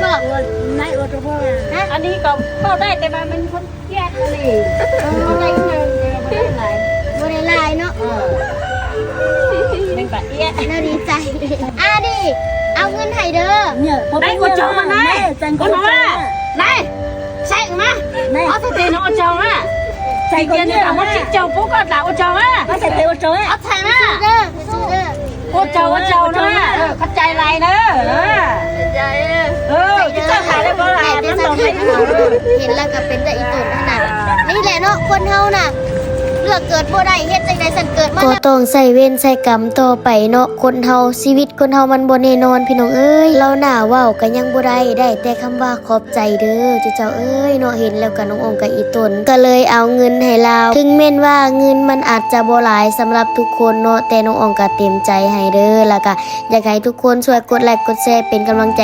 บอกนายโอโตโม่อันนี้ก็ได้แต่มันคนแก่เลยเขาได้เงินไม่ได้หลาย บริลายเนาะ เป็นแบบเอี้ย น่าดีใจดิเอาเงินให้เด้อ เนี่ย ได้กูจองมาไหมกูบอกว่าไหนใส่มาเอาใส่เตียนเอาจองอ่ะใส่เตียนเอามาชิดจองปุ๊บก็ด่าเอาจองอ่ะ ก็ใส่เตียวโจ้ย เอาใส่นะ เด้อสู้เด้อ เอาจองนะเข้าใจไรนะใจที่เจ้าขายได้เพราะอะไรนั่นตรงไหน เห็นแล้วก็เป็นแต่อีตุ่นขนาดนี่แหละเนาะคนเฮาน่ะเลือกเกิดบ่ได้เฮ็ดจังได๋สันเกิดมาก็ต้องใส่เวรใส่กรรมต่อไปเนาะคนเฮาชีวิตคนเฮามันบ่แน่นอนพี่น้องเอ้ยเราหน้าเว้าก็ยังบ่ได้แต่คำว่าขอบใจเด้อเจ้าเอ้ยเนาะเห็นแล้วก็น้ององกับอีตุนก็เลยเอาเงินให้เราถึงแม้นว่าเงินมันอาจจะบ่หลายสำหรับทุกคนเนาะแต่น้ององก็เต็มใจให้เด้อแล้วก็อยากให้ทุกคนช่วยกดไลค์กดแชร์เป็นกำลังใจ